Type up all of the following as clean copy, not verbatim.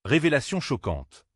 Révélation choquante.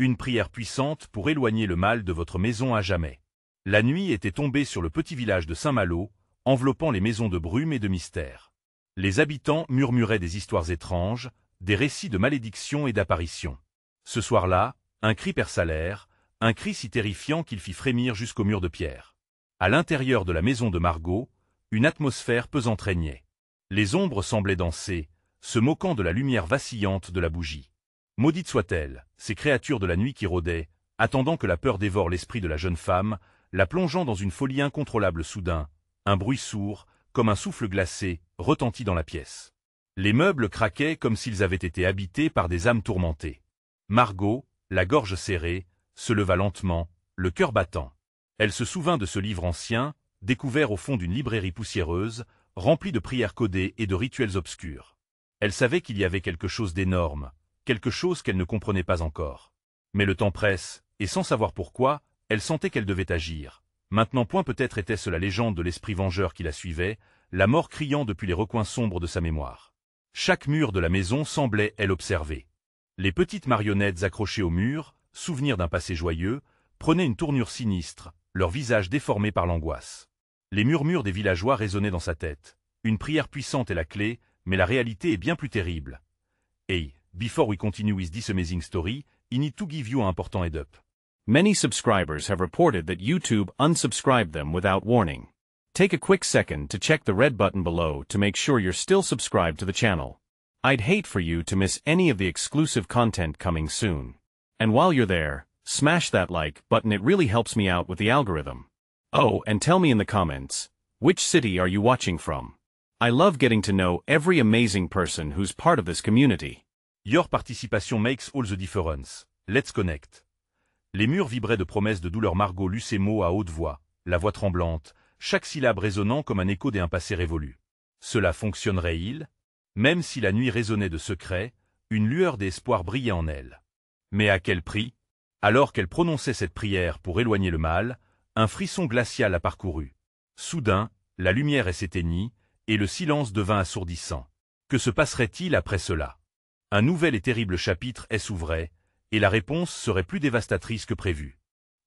Une prière puissante pour éloigner le mal de votre maison à jamais. La nuit était tombée sur le petit village de Saint-Malo, enveloppant les maisons de brume et de mystère. Les habitants murmuraient des histoires étranges, des récits de malédictions et d'apparitions. Ce soir-là, un cri perça l'air, un cri si terrifiant qu'il fit frémir jusqu'au mur de pierre. À l'intérieur de la maison de Margot, une atmosphère pesante régnait. Les ombres semblaient danser, se moquant de la lumière vacillante de la bougie. Maudites soient-elles, ces créatures de la nuit qui rôdaient, attendant que la peur dévore l'esprit de la jeune femme, la plongeant dans une folie incontrôlable soudain, un bruit sourd, comme un souffle glacé, retentit dans la pièce. Les meubles craquaient comme s'ils avaient été habités par des âmes tourmentées. Margot, la gorge serrée, se leva lentement, le cœur battant. Elle se souvint de ce livre ancien, découvert au fond d'une librairie poussiéreuse, rempli de prières codées et de rituels obscurs. Elle savait qu'il y avait quelque chose d'énorme, quelque chose qu'elle ne comprenait pas encore. Mais le temps presse, et sans savoir pourquoi, elle sentait qu'elle devait agir. Maintenant point peut-être était-ce la légende de l'esprit vengeur qui la suivait, la mort criant depuis les recoins sombres de sa mémoire. Chaque mur de la maison semblait, elle, observer. Les petites marionnettes accrochées au mur, souvenirs d'un passé joyeux, prenaient une tournure sinistre, leur visage déformé par l'angoisse. Les murmures des villageois résonnaient dans sa tête. Une prière puissante est la clé, mais la réalité est bien plus terrible. Hey, before we continue with this amazing story, I need to give you an important head up. Many subscribers have reported that YouTube unsubscribed them without warning. Take a quick second to check the red button below to make sure you're still subscribed to the channel. I'd hate for you to miss any of the exclusive content coming soon. And while you're there, smash that like button, it really helps me out with the algorithm. Oh, and tell me in the comments, which city are you watching from? I love getting to know every amazing person who's part of this community. Your participation makes all the difference. Let's connect. Les murs vibraient de promesses de douleur. Margot lut ces mots à haute voix, la voix tremblante, chaque syllabe résonnant comme un écho d'un passé révolu. Cela fonctionnerait-il? Même si la nuit résonnait de secrets, une lueur d'espoir brillait en elle. Mais à quel prix? Alors qu'elle prononçait cette prière pour éloigner le mal, un frisson glacial la parcourut. Soudain, la lumière s'éteignit, et le silence devint assourdissant. Que se passerait-il après cela? Un nouvel et terrible chapitre s'ouvrait, et la réponse serait plus dévastatrice que prévu.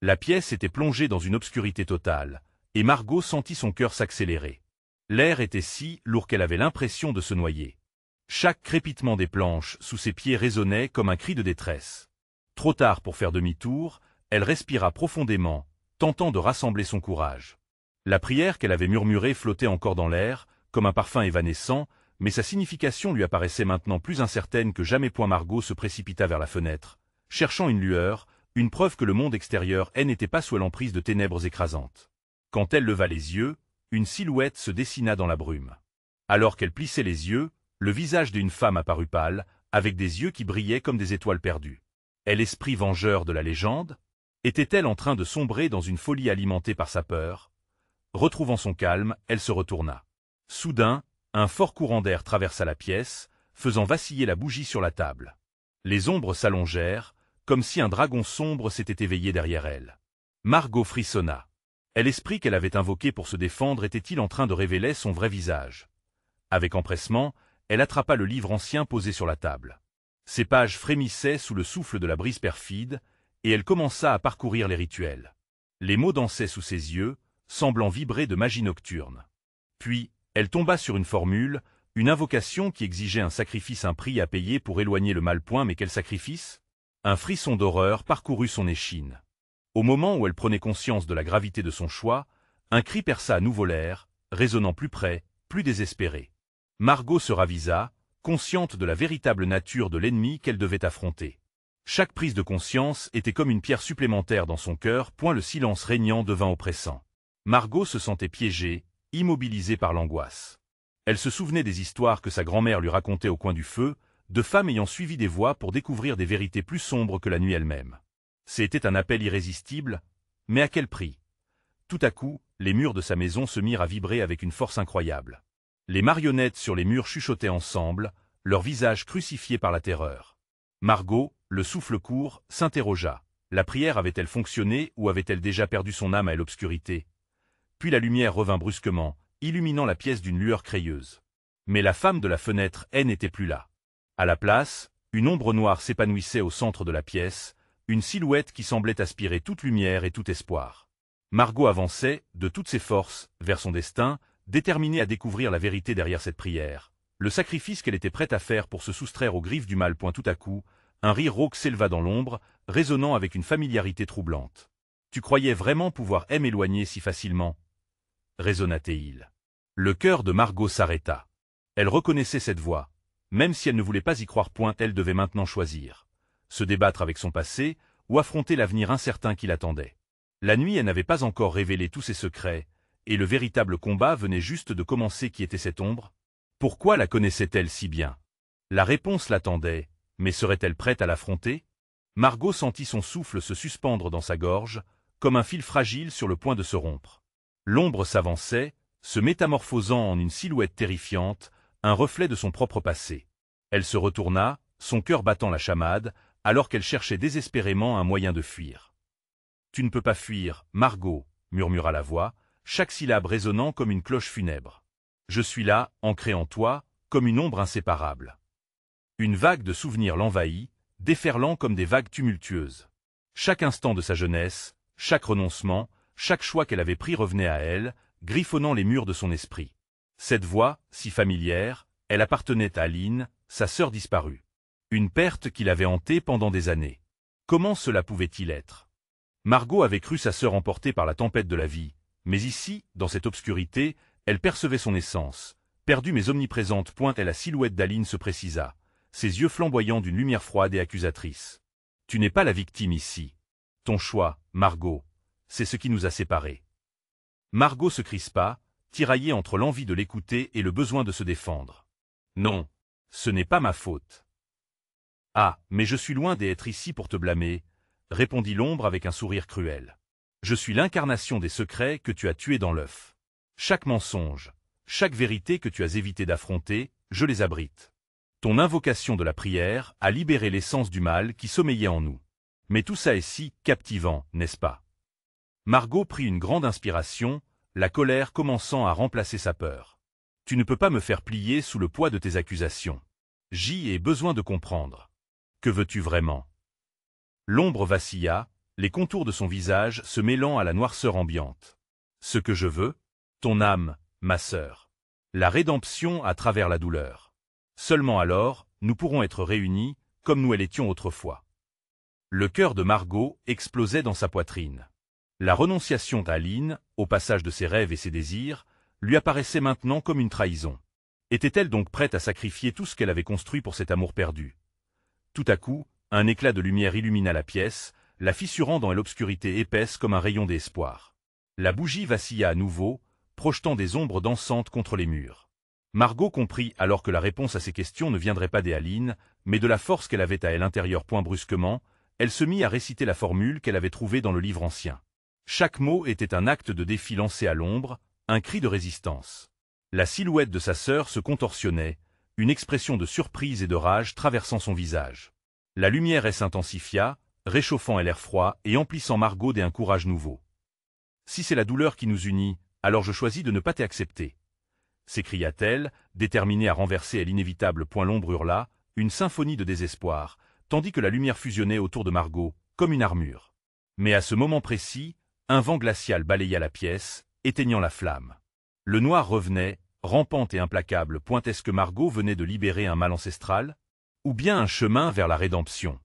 La pièce était plongée dans une obscurité totale, et Margot sentit son cœur s'accélérer. L'air était si lourd qu'elle avait l'impression de se noyer. Chaque crépitement des planches sous ses pieds résonnait comme un cri de détresse. Trop tard pour faire demi-tour, elle respira profondément, tentant de rassembler son courage. La prière qu'elle avait murmurée flottait encore dans l'air, comme un parfum évanescent, mais sa signification lui apparaissait maintenant plus incertaine que jamais. Margot se précipita vers la fenêtre, cherchant une lueur, une preuve que le monde extérieur n'était pas sous l'emprise de ténèbres écrasantes. Quand elle leva les yeux, une silhouette se dessina dans la brume. Alors qu'elle plissait les yeux, le visage d'une femme apparut pâle, avec des yeux qui brillaient comme des étoiles perdues. Est l'esprit vengeur de la légende? Était-elle en train de sombrer dans une folie alimentée par sa peur? Retrouvant son calme, elle se retourna. Soudain, un fort courant d'air traversa la pièce, faisant vaciller la bougie sur la table. Les ombres s'allongèrent, comme si un dragon sombre s'était éveillé derrière elle. Margot frissonna. L'esprit qu'elle avait invoqué pour se défendre était-il en train de révéler son vrai visage? Avec empressement, elle attrapa le livre ancien posé sur la table. Ses pages frémissaient sous le souffle de la brise perfide, et elle commença à parcourir les rituels. Les mots dansaient sous ses yeux, semblant vibrer de magie nocturne. Puis, elle tomba sur une formule, une invocation qui exigeait un sacrifice, un prix à payer pour éloigner le mal. Mais quel sacrifice? Un frisson d'horreur parcourut son échine. Au moment où elle prenait conscience de la gravité de son choix, un cri perça à nouveau l'air, résonnant plus près, plus désespéré. Margot se ravisa, consciente de la véritable nature de l'ennemi qu'elle devait affronter. Chaque prise de conscience était comme une pierre supplémentaire dans son cœur. Le silence régnant devint oppressant. Margot se sentait piégée, immobilisée par l'angoisse. Elle se souvenait des histoires que sa grand-mère lui racontait au coin du feu, de femmes ayant suivi des voies pour découvrir des vérités plus sombres que la nuit elle-même. C'était un appel irrésistible, mais à quel prix? Tout à coup, les murs de sa maison se mirent à vibrer avec une force incroyable. Les marionnettes sur les murs chuchotaient ensemble, leurs visages crucifiés par la terreur. Margot, le souffle court, s'interrogea. La prière avait-elle fonctionné ou avait-elle déjà perdu son âme à l'obscurité? Puis la lumière revint brusquement, illuminant la pièce d'une lueur crayeuse. Mais la femme de la fenêtre, elle, n'était plus là. À la place, Une ombre noire s'épanouissait au centre de la pièce, une silhouette qui semblait aspirer toute lumière et tout espoir. Margot avançait, de toutes ses forces, vers son destin, déterminée à découvrir la vérité derrière cette prière. Le sacrifice qu'elle était prête à faire pour se soustraire aux griffes du mal. Tout à coup, un rire rauque s'éleva dans l'ombre, résonnant avec une familiarité troublante. « Tu croyais vraiment pouvoir m'éloigner si facilement » résonna-t-il. Le cœur de Margot s'arrêta. Elle reconnaissait cette voix. Même si elle ne voulait pas y croire, elle devait maintenant choisir. Se débattre avec son passé, ou affronter l'avenir incertain qui l'attendait. La nuit, elle n'avait pas encore révélé tous ses secrets, et le véritable combat venait juste de commencer. Qui était cette ombre? Pourquoi la connaissait-elle si bien? La réponse l'attendait, mais serait-elle prête à l'affronter? Margot sentit son souffle se suspendre dans sa gorge, comme un fil fragile sur le point de se rompre. L'ombre s'avançait, se métamorphosant en une silhouette terrifiante, un reflet de son propre passé. Elle se retourna, son cœur battant la chamade, alors qu'elle cherchait désespérément un moyen de fuir. « Tu ne peux pas fuir, Margot » murmura la voix, chaque syllabe résonnant comme une cloche funèbre. « Je suis là, ancré en toi, comme une ombre inséparable. » Une vague de souvenirs l'envahit, déferlant comme des vagues tumultueuses. Chaque instant de sa jeunesse, chaque renoncement, chaque choix qu'elle avait pris revenait à elle, griffonnant les murs de son esprit. Cette voix, si familière, elle appartenait à Aline, sa sœur disparue. Une perte qui l'avait hantée pendant des années. Comment cela pouvait-il être? Margot avait cru sa sœur emportée par la tempête de la vie, mais ici, dans cette obscurité, elle percevait son essence, perdue mais omniprésente. Et la silhouette d'Aline se précisa, ses yeux flamboyants d'une lumière froide et accusatrice. Tu n'es pas la victime ici. Ton choix, Margot, c'est ce qui nous a séparés. Margot se crispa, tiraillée entre l'envie de l'écouter et le besoin de se défendre. Non, ce n'est pas ma faute. Ah, mais je suis loin d'être ici pour te blâmer, répondit l'ombre avec un sourire cruel. Je suis l'incarnation des secrets que tu as tués dans l'œuf. Chaque mensonge, chaque vérité que tu as évité d'affronter, je les abrite. Ton invocation de la prière a libéré l'essence du mal qui sommeillait en nous. Mais tout ça est si captivant, n'est-ce pas? Margot prit une grande inspiration, la colère commençant à remplacer sa peur. Tu ne peux pas me faire plier sous le poids de tes accusations. J'y ai besoin de comprendre. Que veux-tu vraiment? L'ombre vacilla, les contours de son visage se mêlant à la noirceur ambiante. Ce que je veux? Ton âme, ma sœur. La rédemption à travers la douleur. Seulement alors, nous pourrons être réunis, comme nous l'étions autrefois. Le cœur de Margot explosait dans sa poitrine. La renonciation d'Aline, au passage de ses rêves et ses désirs, lui apparaissait maintenant comme une trahison. Était-elle donc prête à sacrifier tout ce qu'elle avait construit pour cet amour perdu? Tout à coup, un éclat de lumière illumina la pièce, la fissurant dans l'obscurité épaisse comme un rayon d'espoir. La bougie vacilla à nouveau, projetant des ombres dansantes contre les murs. Margot comprit alors que la réponse à ses questions ne viendrait pas d'Aline, mais de la force qu'elle avait à elle intérieure. Brusquement, elle se mit à réciter la formule qu'elle avait trouvée dans le livre ancien. Chaque mot était un acte de défi lancé à l'ombre, un cri de résistance. La silhouette de sa sœur se contorsionnait, une expression de surprise et de rage traversant son visage. La lumière s'intensifia, réchauffant l'air froid et emplissant Margot d'un courage nouveau. « Si c'est la douleur qui nous unit, alors je choisis de ne pas t'accepter. » s'écria-t-elle, déterminée à renverser l'inévitable. L'ombre hurla, une symphonie de désespoir, tandis que la lumière fusionnait autour de Margot, comme une armure. Mais à ce moment précis, un vent glacial balaya la pièce, éteignant la flamme. Le noir revenait, rampante et implacable. Est-ce que Margot venait de libérer un mal ancestral? Ou bien un chemin vers la rédemption?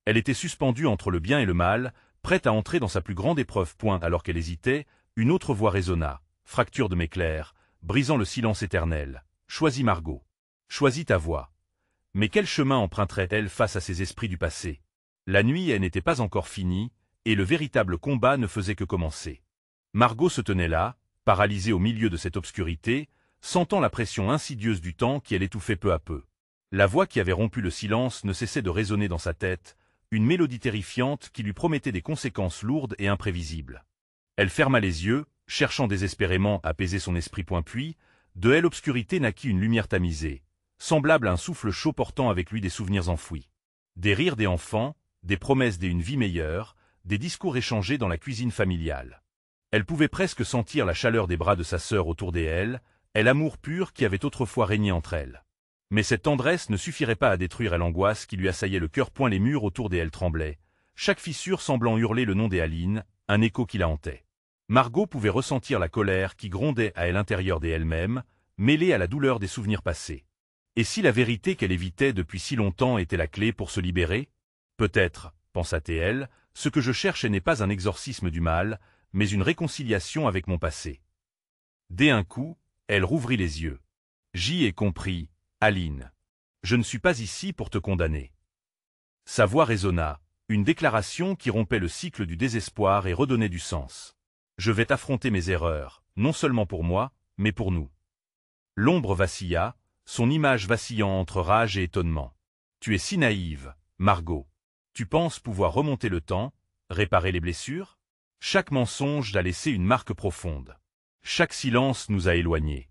Elle était suspendue entre le bien et le mal, prête à entrer dans sa plus grande épreuve. Alors qu'elle hésitait, une autre voix résonna, fracture de m'éclair, brisant le silence éternel. Choisis Margot. Choisis ta voie. Mais quel chemin emprunterait-elle face à ces esprits du passé? La nuit, elle n'était pas encore finie, et le véritable combat ne faisait que commencer. Margot se tenait là, paralysée au milieu de cette obscurité, sentant la pression insidieuse du temps qui l'étouffait peu à peu. La voix qui avait rompu le silence ne cessait de résonner dans sa tête, une mélodie terrifiante qui lui promettait des conséquences lourdes et imprévisibles. Elle ferma les yeux, cherchant désespérément à apaiser son esprit. Puis, de l'obscurité naquit une lumière tamisée, semblable à un souffle chaud portant avec lui des souvenirs enfouis. Des rires des enfants, des promesses d'une vie meilleure, des discours échangés dans la cuisine familiale. Elle pouvait presque sentir la chaleur des bras de sa sœur autour d'elle, l'amour pur qui avait autrefois régné entre elles. Mais cette tendresse ne suffirait pas à détruire l'angoisse qui lui assaillait le cœur. Les murs autour d'elle tremblaient, chaque fissure semblant hurler le nom d'Aline, un écho qui la hantait. Margot pouvait ressentir la colère qui grondait à l'intérieur d'elle-même, mêlée à la douleur des souvenirs passés. Et si la vérité qu'elle évitait depuis si longtemps était la clé pour se libérer? Peut-être, pensa-t-elle, ce que je cherche n'est pas un exorcisme du mal, mais une réconciliation avec mon passé. Dès un coup, elle rouvrit les yeux. J'y ai compris, Aline. Je ne suis pas ici pour te condamner. Sa voix résonna, une déclaration qui rompait le cycle du désespoir et redonnait du sens. Je vais affronter mes erreurs, non seulement pour moi, mais pour nous. L'ombre vacilla, son image vacillant entre rage et étonnement. Tu es si naïve, Margot. Tu penses pouvoir remonter le temps, réparer les blessures? Chaque mensonge a laissé une marque profonde. Chaque silence nous a éloignés.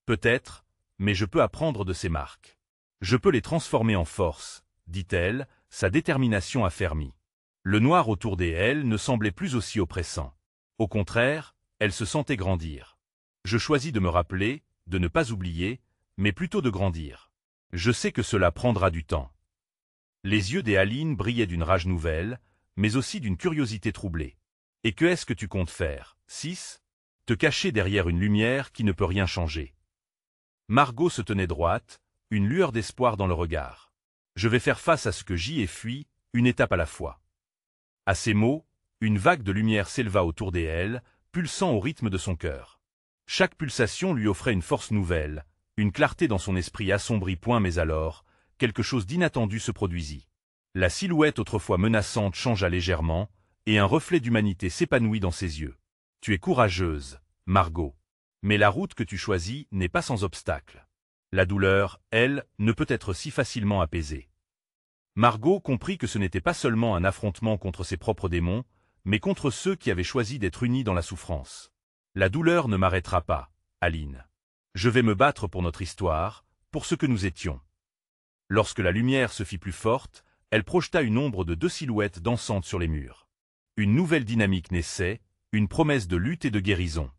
Peut-être, mais je peux apprendre de ces marques. Je peux les transformer en force, dit-elle, sa détermination affermie. Le noir autour d'elle ne semblait plus aussi oppressant. Au contraire, elle se sentait grandir. Je choisis de me rappeler, de ne pas oublier, mais plutôt de grandir. Je sais que cela prendra du temps. Les yeux d'Aline brillaient d'une rage nouvelle, mais aussi d'une curiosité troublée. Et que est-ce que tu comptes faire, Sis? Te cacher derrière une lumière qui ne peut rien changer. Margot se tenait droite, une lueur d'espoir dans le regard. Je vais faire face à ce que j'y ai fui, une étape à la fois. À ces mots, une vague de lumière s'éleva autour d'elle, pulsant au rythme de son cœur. Chaque pulsation lui offrait une force nouvelle, une clarté dans son esprit assombri. Mais alors, quelque chose d'inattendu se produisit. La silhouette autrefois menaçante changea légèrement, et un reflet d'humanité s'épanouit dans ses yeux. Tu es courageuse, Margot. Mais la route que tu choisis n'est pas sans obstacle. La douleur, elle, ne peut être si facilement apaisée. Margot comprit que ce n'était pas seulement un affrontement contre ses propres démons, mais contre ceux qui avaient choisi d'être unis dans la souffrance. La douleur ne m'arrêtera pas, Aline. Je vais me battre pour notre histoire, pour ce que nous étions. Lorsque la lumière se fit plus forte, elle projeta une ombre de 2 silhouettes dansantes sur les murs. Une nouvelle dynamique naissait, une promesse de lutte et de guérison.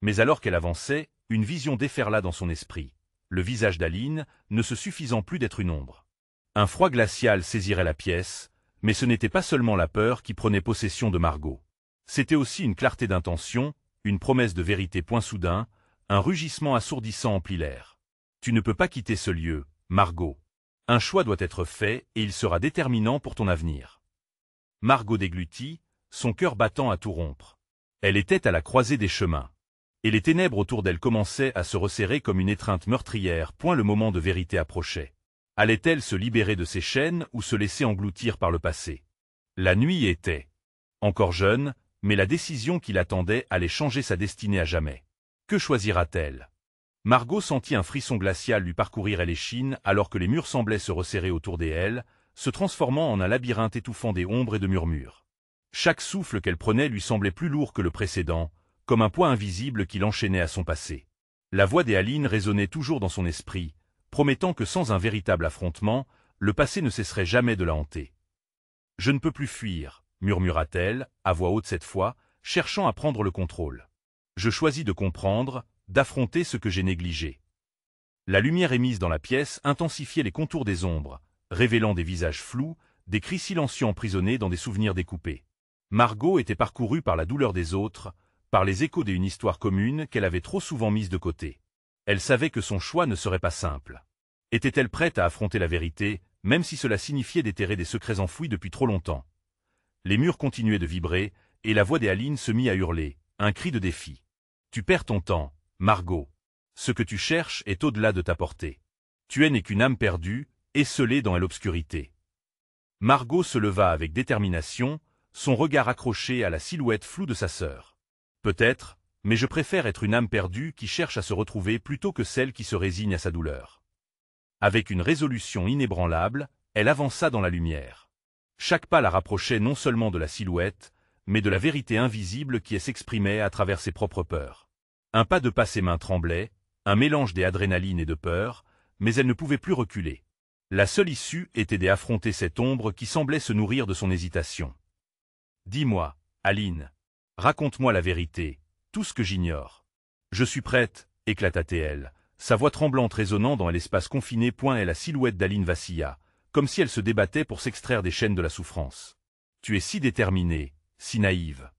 Mais alors qu'elle avançait, une vision déferla dans son esprit. Le visage d'Aline, ne se suffisant plus d'être une ombre. Un froid glacial saisirait la pièce, mais ce n'était pas seulement la peur qui prenait possession de Margot. C'était aussi une clarté d'intention, une promesse de vérité. Soudain, un rugissement assourdissant emplit l'air. Tu ne peux pas quitter ce lieu, Margot. Un choix doit être fait et il sera déterminant pour ton avenir. Margot déglutit, son cœur battant à tout rompre. Elle était à la croisée des chemins. Et les ténèbres autour d'elle commençaient à se resserrer comme une étreinte meurtrière. Le moment de vérité approchait. Allait-elle se libérer de ses chaînes ou se laisser engloutir par le passé? La nuit était encore jeune, mais la décision qui l'attendait allait changer sa destinée à jamais. Que choisira-t-elle? Margot sentit un frisson glacial lui parcourir l'échine alors que les murs semblaient se resserrer autour d'elle, se transformant en un labyrinthe étouffant des ombres et de murmures. Chaque souffle qu'elle prenait lui semblait plus lourd que le précédent, comme un poids invisible qui l'enchaînait à son passé. La voix d'Aline résonnait toujours dans son esprit, promettant que sans un véritable affrontement, le passé ne cesserait jamais de la hanter. « Je ne peux plus fuir », murmura-t-elle, à voix haute cette fois, cherchant à prendre le contrôle. « Je choisis de comprendre, d'affronter ce que j'ai négligé. » La lumière émise dans la pièce intensifiait les contours des ombres, révélant des visages flous, des cris silencieux emprisonnés dans des souvenirs découpés. Margot était parcourue par la douleur des autres, par les échos d'une histoire commune qu'elle avait trop souvent mise de côté. Elle savait que son choix ne serait pas simple. Était-elle prête à affronter la vérité, même si cela signifiait déterrer des secrets enfouis depuis trop longtemps? Les murs continuaient de vibrer, et la voix d'Aline se mit à hurler, un cri de défi. « Tu perds ton temps, Margot. Ce que tu cherches est au-delà de ta portée. Tu n'es qu'une âme perdue, esselée dans l'obscurité. » Margot se leva avec détermination, son regard accroché à la silhouette floue de sa sœur. « Peut-être, mais je préfère être une âme perdue qui cherche à se retrouver plutôt que celle qui se résigne à sa douleur. » Avec une résolution inébranlable, elle avança dans la lumière. Chaque pas la rapprochait non seulement de la silhouette, mais de la vérité invisible qui s'exprimait à travers ses propres peurs. Un pas de pas, ses mains tremblaient, un mélange d'adrénaline et de peur, mais elle ne pouvait plus reculer. La seule issue était d'affronter cette ombre qui semblait se nourrir de son hésitation. « Dis-moi, Aline, raconte-moi la vérité, tout ce que j'ignore. »« Je suis prête, éclata-t-elle, sa voix tremblante résonnant dans l'espace confiné. Et la silhouette d'Aline vacilla, comme si elle se débattait pour s'extraire des chaînes de la souffrance. Tu es si déterminée, si naïve.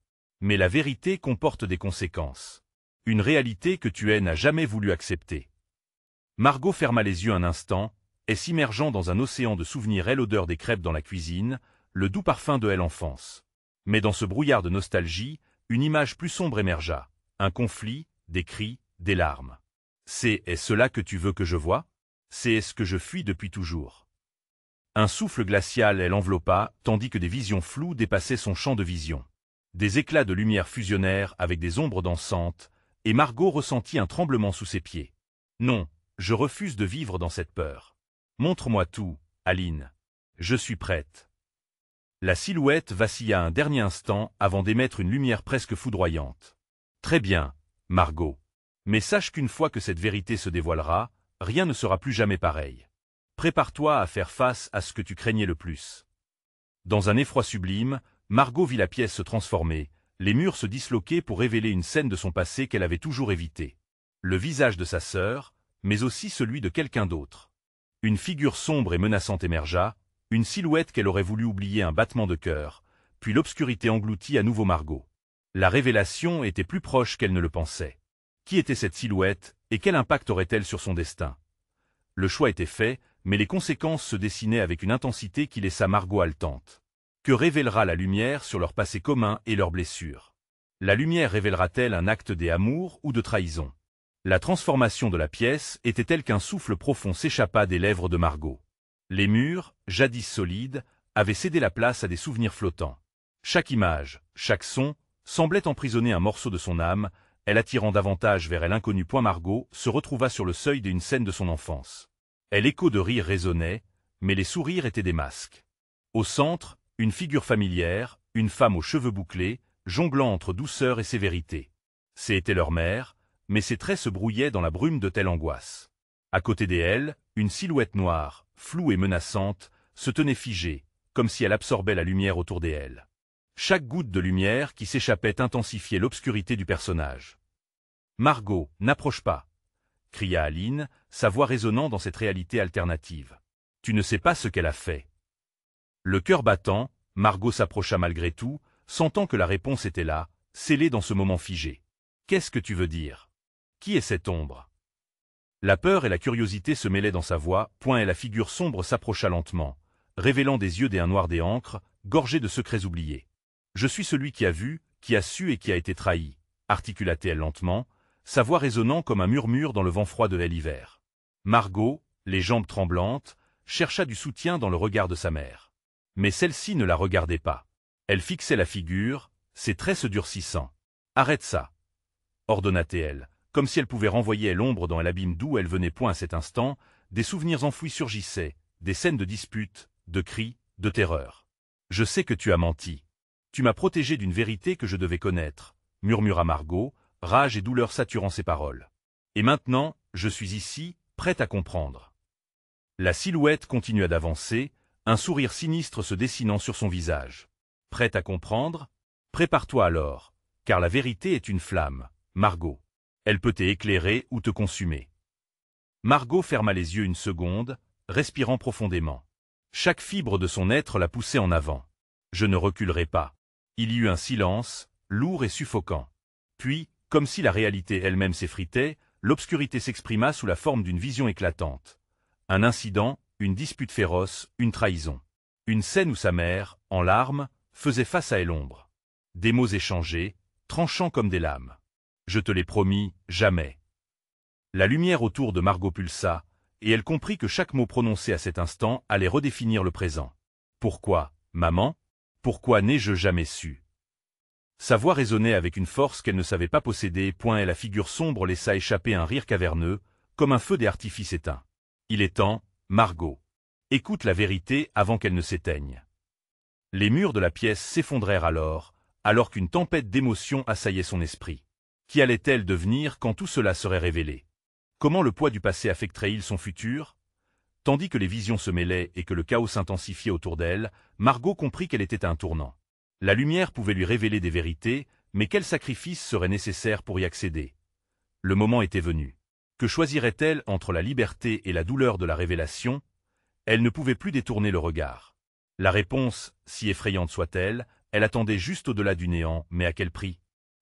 Mais la vérité comporte des conséquences. Une réalité que tu n'as jamais voulu accepter. Margot ferma les yeux un instant, et s'immergeant dans un océan de souvenirs, l'odeur des crêpes dans la cuisine, le doux parfum de l'enfance. Mais dans ce brouillard de nostalgie, une image plus sombre émergea. Un conflit, des cris, des larmes. Est-ce cela que tu veux que je voie? C'est ce que je fuis depuis toujours. Un souffle glacial l'enveloppa, tandis que des visions floues dépassaient son champ de vision. Des éclats de lumière fusionnèrent avec des ombres dansantes, et Margot ressentit un tremblement sous ses pieds. Non, je refuse de vivre dans cette peur. Montre-moi tout, Aline. Je suis prête. La silhouette vacilla un dernier instant avant d'émettre une lumière presque foudroyante. Très bien, Margot. Mais sache qu'une fois que cette vérité se dévoilera, rien ne sera plus jamais pareil. Prépare-toi à faire face à ce que tu craignais le plus. Dans un effroi sublime, Margot vit la pièce se transformer, les murs se disloquer pour révéler une scène de son passé qu'elle avait toujours évitée. Le visage de sa sœur, mais aussi celui de quelqu'un d'autre. Une figure sombre et menaçante émergea, une silhouette qu'elle aurait voulu oublier, un battement de cœur, puis l'obscurité engloutit à nouveau Margot. La révélation était plus proche qu'elle ne le pensait. Qui était cette silhouette, et quel impact aurait-elle sur son destin? Le choix était fait, mais les conséquences se dessinaient avec une intensité qui laissa Margot haletante. Que révélera la lumière sur leur passé commun et leurs blessures? La lumière révélera-t-elle un acte d'amour ou de trahison? La transformation de la pièce était telle qu'un souffle profond s'échappa des lèvres de Margot. Les murs, jadis solides, avaient cédé la place à des souvenirs flottants. Chaque image, chaque son, semblait emprisonner un morceau de son âme, elle attirant davantage vers elle l'inconnu. Margot se retrouva sur le seuil d'une scène de son enfance. L'écho de rire résonnait, mais les sourires étaient des masques. Au centre, une figure familière, une femme aux cheveux bouclés, jonglant entre douceur et sévérité. C'était leur mère, mais ses traits se brouillaient dans la brume de telle angoisse. À côté d'elle, une silhouette noire, floue et menaçante, se tenait figée, comme si elle absorbait la lumière autour d'elle. Chaque goutte de lumière qui s'échappait intensifiait l'obscurité du personnage. « Margot, n'approche pas !» cria Aline, sa voix résonnant dans cette réalité alternative. « Tu ne sais pas ce qu'elle a fait. » Le cœur battant, Margot s'approcha malgré tout, sentant que la réponse était là, scellée dans ce moment figé. « Qu'est-ce que tu veux dire? Qui est cette ombre ?» La peur et la curiosité se mêlaient dans sa voix, et la figure sombre s'approcha lentement, révélant des yeux d'un noir des encres, gorgés de secrets oubliés. « Je suis celui qui a vu, qui a su et qui a été trahi, » articula-t-elle lentement, sa voix résonnant comme un murmure dans le vent froid de l'hiver. Margot, les jambes tremblantes, chercha du soutien dans le regard de sa mère. Mais celle-ci ne la regardait pas. Elle fixait la figure, ses traits se durcissant. « Arrête ça !» ordonna-t-elle, comme si elle pouvait renvoyer l'ombre dans l'abîme d'où elle venait. À cet instant, des souvenirs enfouis surgissaient, des scènes de disputes, de cris, de terreur. « Je sais que tu as menti. Tu m'as protégé d'une vérité que je devais connaître, » murmura Margot, rage et douleur saturant ses paroles. « Et maintenant, je suis ici, prête à comprendre. » La silhouette continua d'avancer, un sourire sinistre se dessinant sur son visage. « Prête à comprendre? Prépare-toi alors, car la vérité est une flamme, Margot. Elle peut t'éclairer ou te consumer. » Margot ferma les yeux une seconde, respirant profondément. Chaque fibre de son être la poussait en avant. « Je ne reculerai pas. » Il y eut un silence, lourd et suffocant. Puis, comme si la réalité elle-même s'effritait, l'obscurité s'exprima sous la forme d'une vision éclatante. Un incident, une dispute féroce, une trahison. Une scène où sa mère, en larmes, faisait face à elle l'ombre. Des mots échangés, tranchants comme des lames. « Je te l'ai promis, jamais. » La lumière autour de Margot pulsa, et elle comprit que chaque mot prononcé à cet instant allait redéfinir le présent. « Pourquoi, maman? Pourquoi n'ai-je jamais su ?» Sa voix résonnait avec une force qu'elle ne savait pas posséder. Et la figure sombre laissa échapper un rire caverneux, comme un feu d'artifice éteint. « Il est temps, Margot. Écoute la vérité avant qu'elle ne s'éteigne. » Les murs de la pièce s'effondrèrent alors qu'une tempête d'émotions assaillait son esprit. Qui allait-elle devenir quand tout cela serait révélé? Comment le poids du passé affecterait-il son futur? Tandis que les visions se mêlaient et que le chaos s'intensifiait autour d'elle, Margot comprit qu'elle était à un tournant. La lumière pouvait lui révéler des vérités, mais quel sacrifice serait nécessaire pour y accéder? Le moment était venu. Que choisirait-elle entre la liberté et la douleur de la révélation? Elle ne pouvait plus détourner le regard. La réponse, si effrayante soit-elle, elle attendait juste au-delà du néant, mais à quel prix?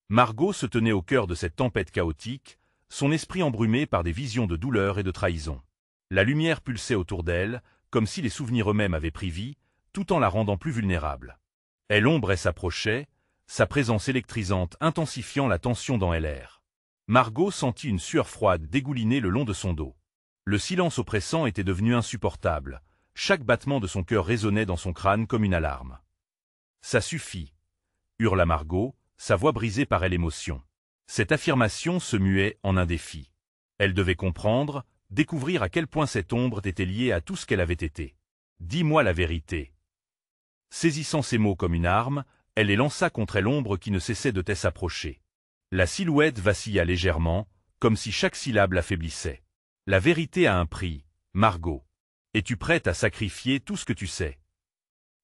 Margot se tenait au cœur de cette tempête chaotique, son esprit embrumé par des visions de douleur et de trahison. La lumière pulsait autour d'elle, comme si les souvenirs eux-mêmes avaient pris vie, tout en la rendant plus vulnérable. Elle ombrait s'approchait, sa présence électrisante intensifiant la tension dans l'air. Margot sentit une sueur froide dégouliner le long de son dos. Le silence oppressant était devenu insupportable. Chaque battement de son cœur résonnait dans son crâne comme une alarme. « Ça suffit !» hurla Margot, sa voix brisée par l'émotion. Cette affirmation se muait en un défi. Elle devait comprendre, découvrir à quel point cette ombre était liée à tout ce qu'elle avait été. « Dis-moi la vérité. » Saisissant ces mots comme une arme, elle les lança contre l'ombre qui ne cessait de s'approcher. La silhouette vacilla légèrement, comme si chaque syllabe l'affaiblissait. « La vérité a un prix, Margot. Es-tu prête à sacrifier tout ce que tu sais ?»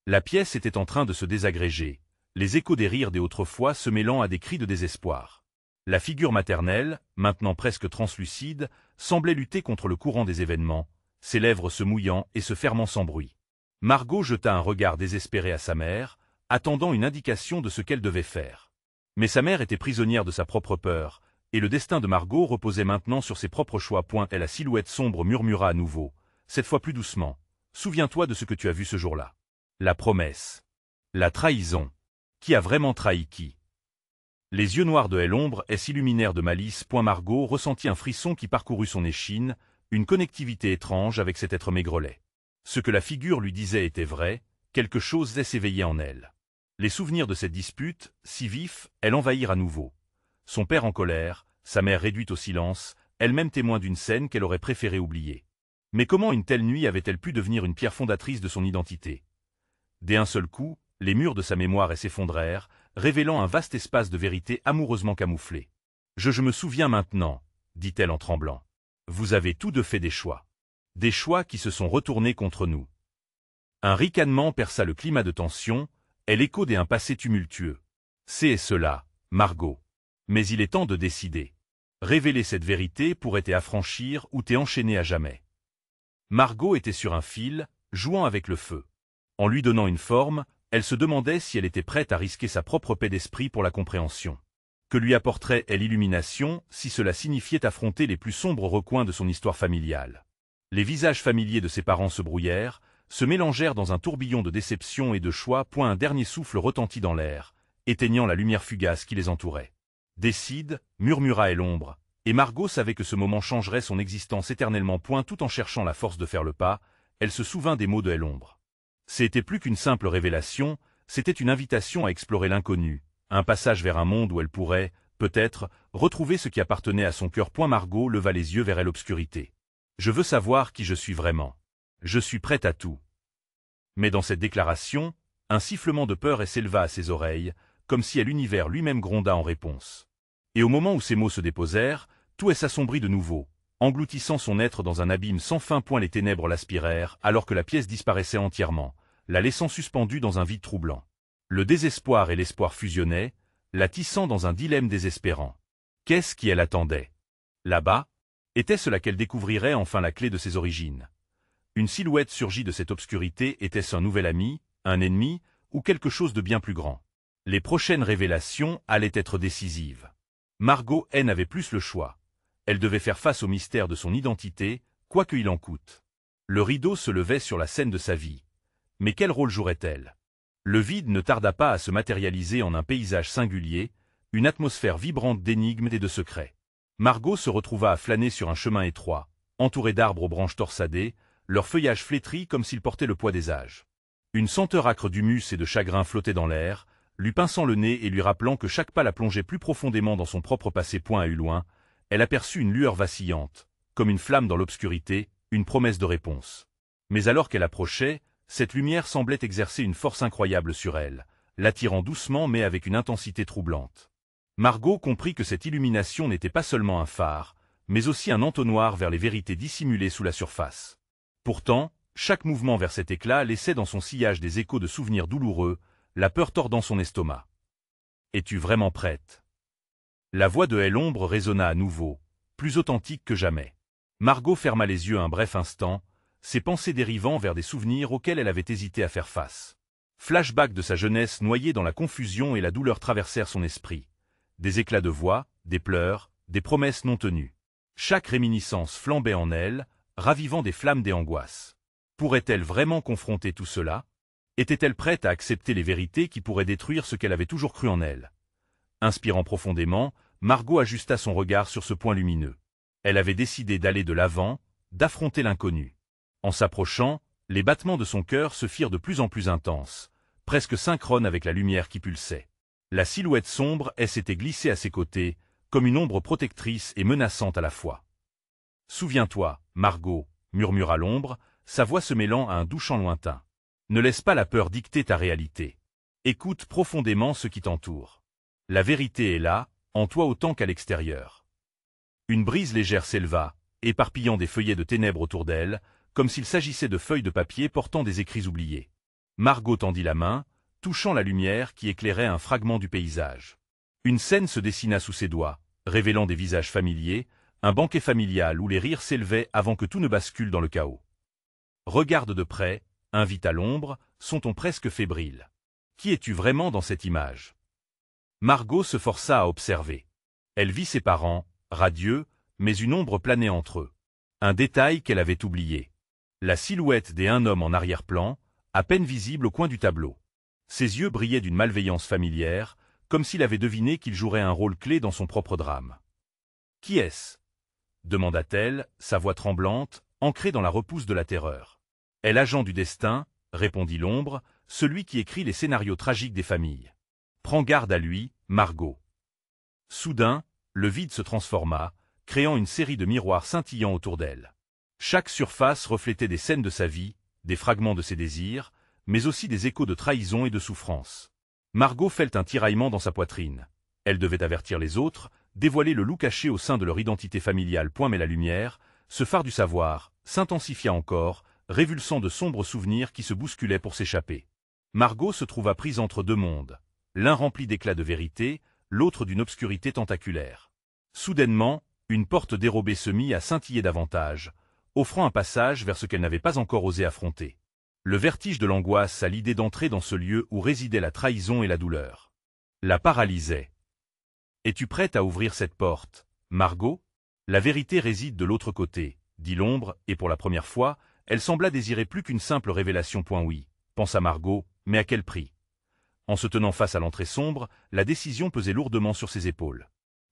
La pièce était en train de se désagréger, les échos des rires des autrefois se mêlant à des cris de désespoir. La figure maternelle, maintenant presque translucide, semblait lutter contre le courant des événements, ses lèvres se mouillant et se fermant sans bruit. Margot jeta un regard désespéré à sa mère, attendant une indication de ce qu'elle devait faire. Mais sa mère était prisonnière de sa propre peur, et le destin de Margot reposait maintenant sur ses propres choix. Et la silhouette sombre murmura à nouveau, cette fois plus doucement. « Souviens-toi de ce que tu as vu ce jour-là. La promesse. La trahison. Qui a vraiment trahi qui ?» Les yeux noirs de l'ombre s'illuminèrent de malice. Margot ressentit un frisson qui parcourut son échine, une connectivité étrange avec cet être maigrelet. Ce que la figure lui disait était vrai, quelque chose s'éveillait en elle. Les souvenirs de cette dispute, si vifs, elle envahirent à nouveau. Son père en colère, sa mère réduite au silence, elle-même témoin d'une scène qu'elle aurait préféré oublier. Mais comment une telle nuit avait-elle pu devenir une pierre fondatrice de son identité? D'un seul coup, les murs de sa mémoire s'effondrèrent, révélant un vaste espace de vérité amoureusement camouflé. « Je me souviens maintenant, » dit-elle en tremblant. « Vous avez tous deux fait des choix. Des choix qui se sont retournés contre nous. » Un ricanement perça le climat de tension, elle échodait un passé tumultueux. « C'est cela, Margot. Mais il est temps de décider. Révéler cette vérité pourrait t'affranchir ou t'enchaîner à jamais. » Margot était sur un fil, jouant avec le feu. En lui donnant une forme, elle se demandait si elle était prête à risquer sa propre paix d'esprit pour la compréhension. Que lui apporterait l'illumination si cela signifiait affronter les plus sombres recoins de son histoire familiale? Les visages familiers de ses parents se brouillèrent, se mélangèrent dans un tourbillon de déception et de choix. Un dernier souffle retentit dans l'air, éteignant la lumière fugace qui les entourait. « Décide » murmura l'ombre, et Margot savait que ce moment changerait son existence éternellement. Tout en cherchant la force de faire le pas, elle se souvint des mots de l'ombre. C'était plus qu'une simple révélation, c'était une invitation à explorer l'inconnu, un passage vers un monde où elle pourrait, peut-être, retrouver ce qui appartenait à son cœur. Margot leva les yeux vers l'obscurité. « Je veux savoir qui je suis vraiment. Je suis prête à tout. » Mais dans cette déclaration, un sifflement de peur s'éleva à ses oreilles, comme si l'univers lui-même gronda en réponse. Et au moment où ces mots se déposèrent, tout s'assombrit de nouveau, engloutissant son être dans un abîme sans fin. Les ténèbres l'aspirèrent alors que la pièce disparaissait entièrement, la laissant suspendue dans un vide troublant. Le désespoir et l'espoir fusionnaient, la tissant dans un dilemme désespérant. Qu'est-ce qui elle attendait? Là-bas, était-ce là qu'elle découvrirait enfin la clé de ses origines? Une silhouette surgit de cette obscurité. Était-ce un nouvel ami, un ennemi, ou quelque chose de bien plus grand? Les prochaines révélations allaient être décisives. Margot n'avait plus le choix. Elle devait faire face au mystère de son identité, quoi qu'il en coûte. Le rideau se levait sur la scène de sa vie. Mais quel rôle jouerait-elle? Le vide ne tarda pas à se matérialiser en un paysage singulier, une atmosphère vibrante d'énigmes et de secrets. Margot se retrouva à flâner sur un chemin étroit, entouré d'arbres aux branches torsadées, leur feuillage flétri comme s'ils portaient le poids des âges. Une senteur âcre d'humus et de chagrin flottait dans l'air, lui pinçant le nez et lui rappelant que chaque pas la plongeait plus profondément dans son propre passé. À loin, elle aperçut une lueur vacillante, comme une flamme dans l'obscurité, une promesse de réponse. Mais alors qu'elle approchait, cette lumière semblait exercer une force incroyable sur elle, l'attirant doucement mais avec une intensité troublante. Margot comprit que cette illumination n'était pas seulement un phare, mais aussi un entonnoir vers les vérités dissimulées sous la surface. Pourtant, chaque mouvement vers cet éclat laissait dans son sillage des échos de souvenirs douloureux, la peur tordant son estomac. « Es-tu vraiment prête ?» La voix de l'ombre résonna à nouveau, plus authentique que jamais. Margot ferma les yeux un bref instant, ses pensées dérivant vers des souvenirs auxquels elle avait hésité à faire face. Flashback de sa jeunesse noyée dans la confusion et la douleur traversèrent son esprit. Des éclats de voix, des pleurs, des promesses non tenues. Chaque réminiscence flambait en elle, ravivant des flammes des angoisses. Pourrait-elle vraiment confronter tout cela? Était-elle prête à accepter les vérités qui pourraient détruire ce qu'elle avait toujours cru en elle? Inspirant profondément, Margot ajusta son regard sur ce point lumineux. Elle avait décidé d'aller de l'avant, d'affronter l'inconnu. En s'approchant, les battements de son cœur se firent de plus en plus intenses, presque synchrones avec la lumière qui pulsait. La silhouette sombre s'était glissée à ses côtés, comme une ombre protectrice et menaçante à la fois. « Souviens-toi, Margot, » murmura l'ombre, sa voix se mêlant à un doux chant lointain. « Ne laisse pas la peur dicter ta réalité. Écoute profondément ce qui t'entoure. La vérité est là, en toi autant qu'à l'extérieur. » Une brise légère s'éleva, éparpillant des feuillets de ténèbres autour d'elle, comme s'il s'agissait de feuilles de papier portant des écrits oubliés. Margot tendit la main, touchant la lumière qui éclairait un fragment du paysage. Une scène se dessina sous ses doigts, révélant des visages familiers, un banquet familial où les rires s'élevaient avant que tout ne bascule dans le chaos. Regarde de près, invita l'ombre, son ton presque fébrile. Qui es-tu vraiment dans cette image? Margot se força à observer. Elle vit ses parents, radieux, mais une ombre planait entre eux. Un détail qu'elle avait oublié. La silhouette d'un homme en arrière-plan, à peine visible au coin du tableau. Ses yeux brillaient d'une malveillance familière, comme s'il avait deviné qu'il jouerait un rôle clé dans son propre drame. « Qui est-ce » demanda-t-elle, sa voix tremblante, ancrée dans la repousse de la terreur. « Est l'agent du destin, » répondit l'ombre, celui qui écrit les scénarios tragiques des familles. « Prends garde à lui, Margot. » Soudain, le vide se transforma, créant une série de miroirs scintillants autour d'elle. Chaque surface reflétait des scènes de sa vie, des fragments de ses désirs, mais aussi des échos de trahison et de souffrance. Margot felt un tiraillement dans sa poitrine. Elle devait avertir les autres, dévoiler le loup caché au sein de leur identité familiale. Mais la lumière, ce phare du savoir, s'intensifia encore, révulsant de sombres souvenirs qui se bousculaient pour s'échapper. Margot se trouva prise entre deux mondes, l'un rempli d'éclats de vérité, l'autre d'une obscurité tentaculaire. Soudainement, une porte dérobée se mit à scintiller davantage, offrant un passage vers ce qu'elle n'avait pas encore osé affronter. Le vertige de l'angoisse à l'idée d'entrer dans ce lieu où résidaient la trahison et la douleur. La paralysait. « Es-tu prête à ouvrir cette porte, Margot? La vérité réside de l'autre côté, » dit l'ombre, et pour la première fois, elle sembla désirer plus qu'une simple révélation. Oui, pensa Margot, mais à quel prix? En se tenant face à l'entrée sombre, la décision pesait lourdement sur ses épaules.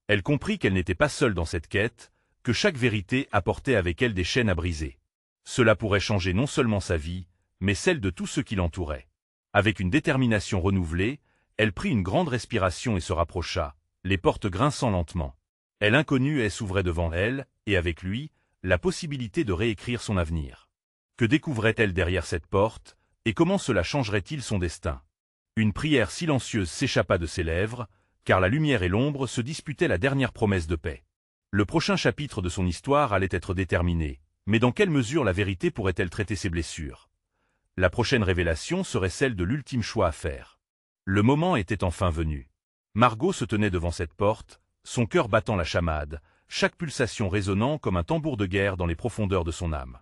Elle comprit qu'elle n'était pas seule dans cette quête, que chaque vérité apportait avec elle des chaînes à briser. Cela pourrait changer non seulement sa vie, mais celle de tous ceux qui l'entouraient. Avec une détermination renouvelée, elle prit une grande respiration et se rapprocha, les portes grinçant lentement. L'inconnu s'ouvrait devant elle, et avec lui, la possibilité de réécrire son avenir. Que découvrait-elle derrière cette porte, et comment cela changerait-il son destin? Une prière silencieuse s'échappa de ses lèvres, car la lumière et l'ombre se disputaient la dernière promesse de paix. Le prochain chapitre de son histoire allait être déterminé, mais dans quelle mesure la vérité pourrait-elle traiter ses blessures? La prochaine révélation serait celle de l'ultime choix à faire. Le moment était enfin venu. Margot se tenait devant cette porte, son cœur battant la chamade, chaque pulsation résonnant comme un tambour de guerre dans les profondeurs de son âme.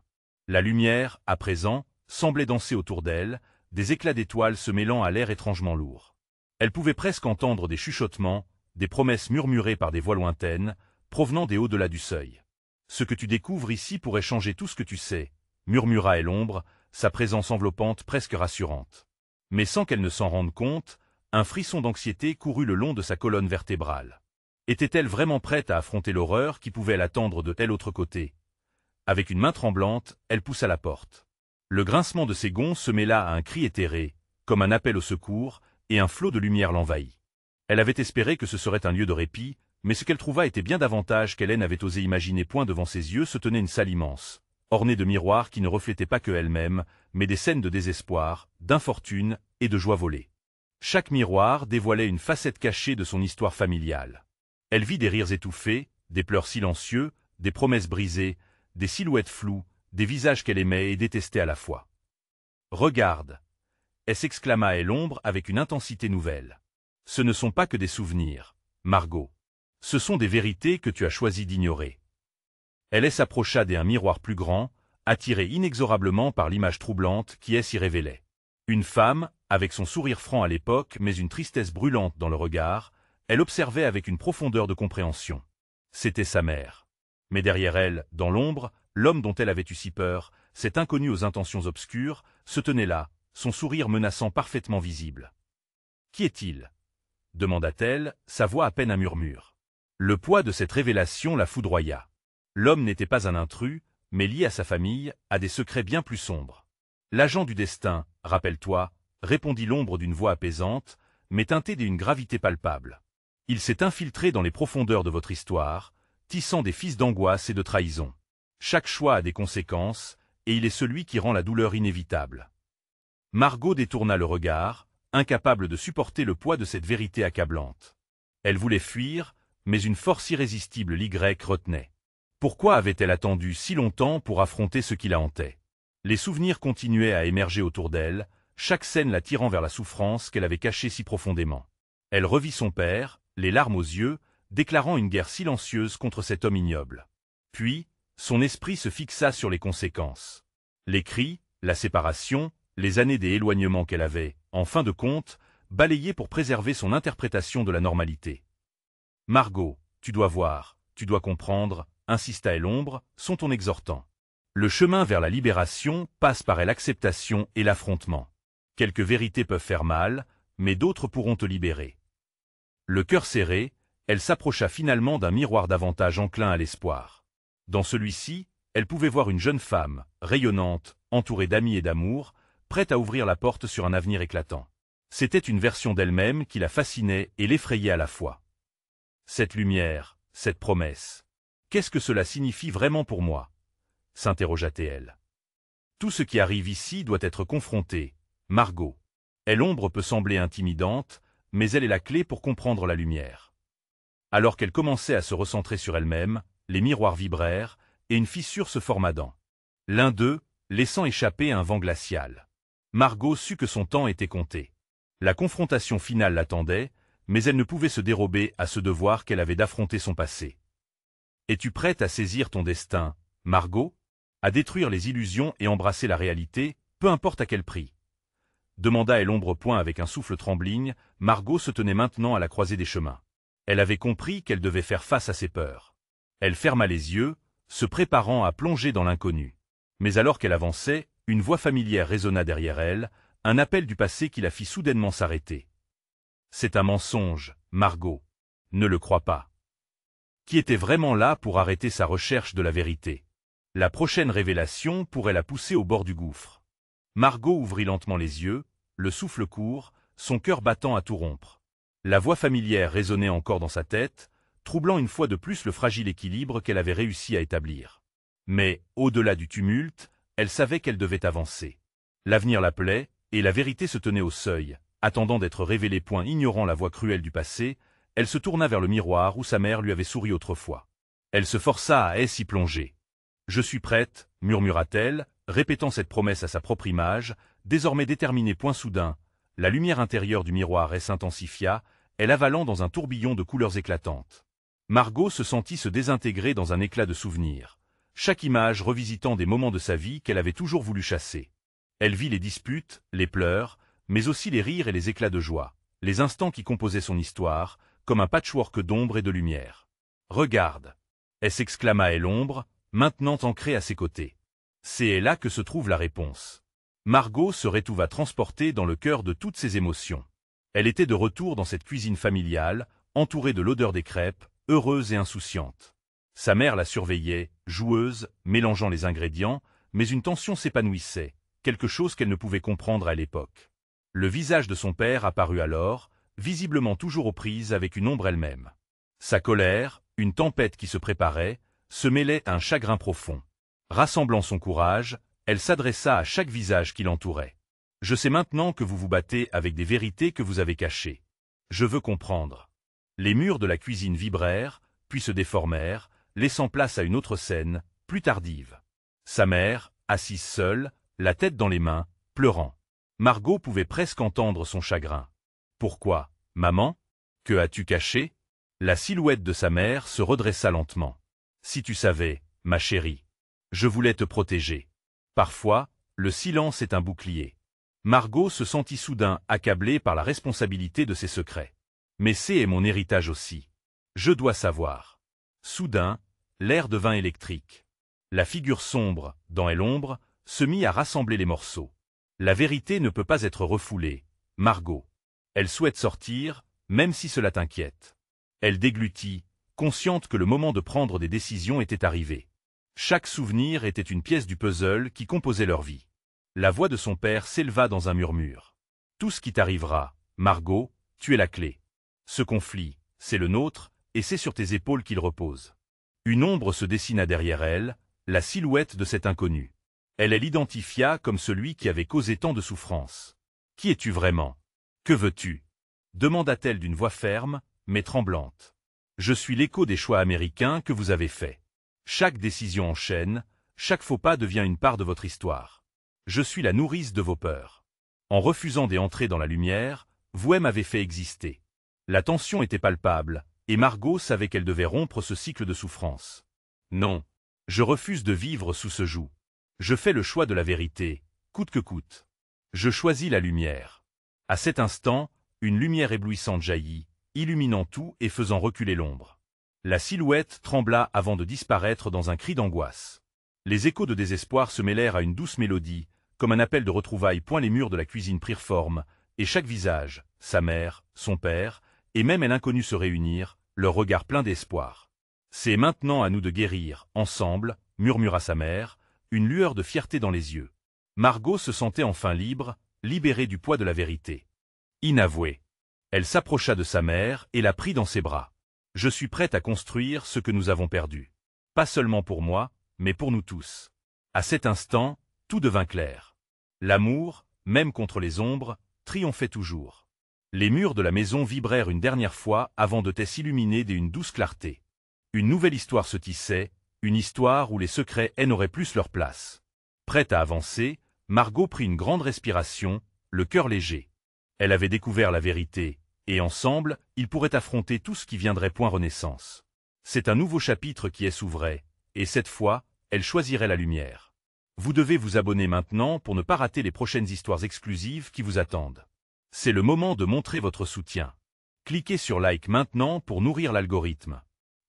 La lumière, à présent, semblait danser autour d'elle, des éclats d'étoiles se mêlant à l'air étrangement lourd. Elle pouvait presque entendre des chuchotements, des promesses murmurées par des voix lointaines, provenant des au-delà du seuil. « Ce que tu découvres ici pourrait changer tout ce que tu sais », murmura l'ombre, sa présence enveloppante presque rassurante. Mais sans qu'elle ne s'en rende compte, un frisson d'anxiété courut le long de sa colonne vertébrale. Était-elle vraiment prête à affronter l'horreur qui pouvait l'attendre de tel autre côté? Avec une main tremblante, elle poussa la porte. Le grincement de ses gonds se mêla à un cri éthéré, comme un appel au secours, et un flot de lumière l'envahit. Elle avait espéré que ce serait un lieu de répit, mais ce qu'elle trouva était bien davantage qu'elle n'avait osé imaginer. Devant ses yeux se tenait une salle immense, ornée de miroirs qui ne reflétaient pas que elle-même, mais des scènes de désespoir, d'infortune et de joie volée. Chaque miroir dévoilait une facette cachée de son histoire familiale. Elle vit des rires étouffés, des pleurs silencieux, des promesses brisées, des silhouettes floues, des visages qu'elle aimait et détestait à la fois. « Regarde !» s'exclama l'ombre avec une intensité nouvelle. « Ce ne sont pas que des souvenirs, Margot. Ce sont des vérités que tu as choisi d'ignorer. Elle s'approcha d'un miroir plus grand, attirée inexorablement par l'image troublante qui s'y révélait. Une femme, avec son sourire franc à l'époque mais une tristesse brûlante dans le regard, elle observait avec une profondeur de compréhension. C'était sa mère. Mais derrière elle, dans l'ombre, l'homme dont elle avait eu si peur, cet inconnu aux intentions obscures, se tenait là, son sourire menaçant parfaitement visible. « Qui est-il » demanda-t-elle, sa voix à peine un murmure. Le poids de cette révélation la foudroya. L'homme n'était pas un intrus, mais lié à sa famille, à des secrets bien plus sombres. « L'agent du destin, rappelle-toi, » répondit l'ombre d'une voix apaisante, mais teintée d'une gravité palpable. « Il s'est infiltré dans les profondeurs de votre histoire, tissant des fils d'angoisse et de trahison. Chaque choix a des conséquences, et il est celui qui rend la douleur inévitable. » Margot détourna le regard, incapable de supporter le poids de cette vérité accablante. Elle voulait fuir, mais une force irrésistible l'Y retenait. Pourquoi avait-elle attendu si longtemps pour affronter ce qui la hantait? Les souvenirs continuaient à émerger autour d'elle, chaque scène la tirant vers la souffrance qu'elle avait cachée si profondément. Elle revit son père, les larmes aux yeux, déclarant une guerre silencieuse contre cet homme ignoble. Puis, son esprit se fixa sur les conséquences. Les cris, la séparation, les années des éloignements qu'elle avait, en fin de compte, balayées pour préserver son interprétation de la normalité. « Margot, tu dois voir, tu dois comprendre, » insista elle l'ombre, son ton exhortant. Le chemin vers la libération passe par l'acceptation et l'affrontement. Quelques vérités peuvent faire mal, mais d'autres pourront te libérer. Le cœur serré, elle s'approcha finalement d'un miroir davantage enclin à l'espoir. Dans celui-ci, elle pouvait voir une jeune femme, rayonnante, entourée d'amis et d'amour, prête à ouvrir la porte sur un avenir éclatant. C'était une version d'elle-même qui la fascinait et l'effrayait à la fois. Cette lumière, cette promesse. Qu'est-ce que cela signifie vraiment pour moi? S'interrogea-t-elle. Tout ce qui arrive ici doit être confronté, Margot. L'ombre peut sembler intimidante, mais elle est la clé pour comprendre la lumière. Alors qu'elle commençait à se recentrer sur elle-même, les miroirs vibrèrent, et une fissure se forma dans l'un d'eux, laissant échapper un vent glacial. Margot sut que son temps était compté. La confrontation finale l'attendait, mais elle ne pouvait se dérober à ce devoir qu'elle avait d'affronter son passé. « Es-tu prête à saisir ton destin, Margot? À détruire les illusions et embrasser la réalité, peu importe à quel prix ?» demanda l'ombre point avec un souffle trembling. Margot se tenait maintenant à la croisée des chemins. Elle avait compris qu'elle devait faire face à ses peurs. Elle ferma les yeux, se préparant à plonger dans l'inconnu. Mais alors qu'elle avançait, une voix familière résonna derrière elle, un appel du passé qui la fit soudainement s'arrêter. « C'est un mensonge, Margot. Ne le crois pas. » Qui était vraiment là pour arrêter sa recherche de la vérité? La prochaine révélation pourrait la pousser au bord du gouffre. Margot ouvrit lentement les yeux, le souffle court, son cœur battant à tout rompre. La voix familière résonnait encore dans sa tête, troublant une fois de plus le fragile équilibre qu'elle avait réussi à établir. Mais, au-delà du tumulte, elle savait qu'elle devait avancer. L'avenir l'appelait, et la vérité se tenait au seuil, attendant d'être révélée. Ignorant la voix cruelle du passé, elle se tourna vers le miroir où sa mère lui avait souri autrefois. Elle se força à s'y plonger. « Je suis prête » murmura-t-elle, répétant cette promesse à sa propre image, désormais déterminée. Soudain, la lumière intérieure du miroir s'intensifia, elle avalant dans un tourbillon de couleurs éclatantes. Margot se sentit se désintégrer dans un éclat de souvenirs, chaque image revisitant des moments de sa vie qu'elle avait toujours voulu chasser. Elle vit les disputes, les pleurs, mais aussi les rires et les éclats de joie, les instants qui composaient son histoire, comme un patchwork d'ombre et de lumière. « Regarde !» s'exclama l'ombre, maintenant ancrée à ses côtés. C'est là que se trouve la réponse. Margot se retrouva transportée dans le cœur de toutes ses émotions. Elle était de retour dans cette cuisine familiale, entourée de l'odeur des crêpes, heureuse et insouciante. Sa mère la surveillait, joueuse, mélangeant les ingrédients, mais une tension s'épanouissait, quelque chose qu'elle ne pouvait comprendre à l'époque. Le visage de son père apparut alors, visiblement toujours aux prises avec une ombre elle-même. Sa colère, une tempête qui se préparait, se mêlait à un chagrin profond. Rassemblant son courage, elle s'adressa à chaque visage qui l'entourait. « Je sais maintenant que vous vous battez avec des vérités que vous avez cachées. Je veux comprendre. » Les murs de la cuisine vibrèrent, puis se déformèrent, laissant place à une autre scène, plus tardive. Sa mère, assise seule, la tête dans les mains, pleurant. Margot pouvait presque entendre son chagrin. « Pourquoi, maman? Que as-tu caché ?» La silhouette de sa mère se redressa lentement. « Si tu savais, Ma chérie. Je voulais te protéger. Parfois, le silence est un bouclier. Margot se sentit soudain accablée par la responsabilité de ses secrets. Mais c'est mon héritage aussi. Je dois savoir. Soudain, l'air devint électrique. La figure sombre, dans l'ombre, se mit à rassembler les morceaux. La vérité ne peut pas être refoulée, Margot. Elle souhaite sortir, même si cela t'inquiète. Elle déglutit, consciente que le moment de prendre des décisions était arrivé. Chaque souvenir était une pièce du puzzle qui composait leur vie. La voix de son père s'éleva dans un murmure. Tout ce qui t'arrivera, Margot, tu es la clé. Ce conflit, c'est le nôtre, et c'est sur tes épaules qu'il repose. Une ombre se dessina derrière elle, la silhouette de cet inconnu. Elle l'identifia comme celui qui avait causé tant de souffrance. Qui es-tu vraiment? Que veux-tu? Demanda-t-elle d'une voix ferme, mais tremblante. Je suis l'écho des choix américains que vous avez faits. Chaque décision enchaîne, chaque faux pas devient une part de votre histoire. Je suis la nourrice de vos peurs. En refusant d'entrer dans la lumière, vous m'avez fait exister. La tension était palpable, et Margot savait qu'elle devait rompre ce cycle de souffrance. Non, je refuse de vivre sous ce joug. Je fais le choix de la vérité, coûte que coûte. Je choisis la lumière. À cet instant, une lumière éblouissante jaillit, illuminant tout et faisant reculer l'ombre. La silhouette trembla avant de disparaître dans un cri d'angoisse. Les échos de désespoir se mêlèrent à une douce mélodie, comme un appel de retrouvailles. Les murs de la cuisine prirent forme, et chaque visage, sa mère, son père, et même l'inconnu se réunirent, leurs regards pleins d'espoir. C'est maintenant à nous de guérir, ensemble, murmura sa mère, une lueur de fierté dans les yeux. Margot se sentait enfin libre, libérée du poids de la vérité. Inavouée. Elle s'approcha de sa mère et la prit dans ses bras. Je suis prête à construire ce que nous avons perdu. Pas seulement pour moi, mais pour nous tous. À cet instant, tout devint clair. L'amour, même contre les ombres, triomphait toujours. Les murs de la maison vibrèrent une dernière fois avant de s'illuminer d'une douce clarté. Une nouvelle histoire se tissait, une histoire où les secrets n'auraient plus leur place. Prête à avancer, Margot prit une grande respiration, le cœur léger. Elle avait découvert la vérité, et ensemble, ils pourraient affronter tout ce qui viendrait. Renaissance. C'est un nouveau chapitre qui s'ouvrait, et cette fois, elle choisirait la lumière. Vous devez vous abonner maintenant pour ne pas rater les prochaines histoires exclusives qui vous attendent. C'est le moment de montrer votre soutien. Cliquez sur like maintenant pour nourrir l'algorithme.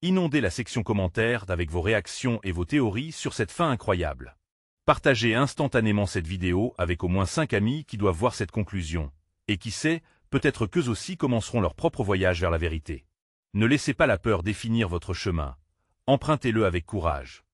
Inondez la section commentaires avec vos réactions et vos théories sur cette fin incroyable. Partagez instantanément cette vidéo avec au moins 5 amis qui doivent voir cette conclusion. Et qui sait, peut-être qu'eux aussi commenceront leur propre voyage vers la vérité. Ne laissez pas la peur définir votre chemin. Empruntez-le avec courage.